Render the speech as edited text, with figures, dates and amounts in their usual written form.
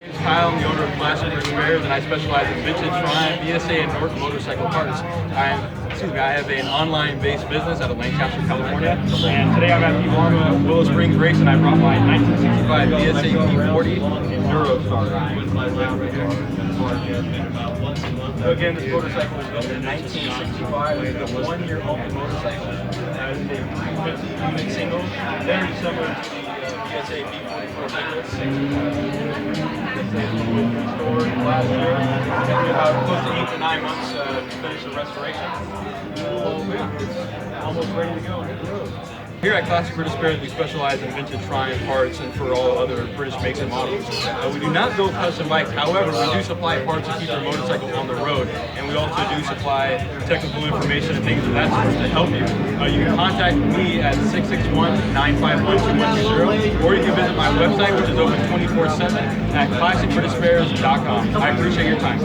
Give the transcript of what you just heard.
My name is Kyle. I'm the owner of Lancaster and I specialize in vintage, Triumph, BSA, and Norton motorcycle parts. I have an online-based business out of Lancaster, California, and today I'm at the Arma Willow Springs race, and I brought my 1965 BSA P40 Enduro Star. So again, this motorcycle was built in 1965. It's a one-year-old motorcycle. It's a 50-unit single, very similar to the BSA P44 singles. Restored last year. It took me about close to 8 to 9 months to finish the restoration. It's almost ready to go. Here at Classic British Spares, we specialize in vintage Triumph parts and for all other British makes and models. We do not build custom bikes, however, we do supply parts to keep your motorcycle on the road, and we also do supply technical information and things of that sort to help you. You can contact me at 661-951-2120, or you can visit my website, which is open 24/7 at classicbritishspares.com. I appreciate your time.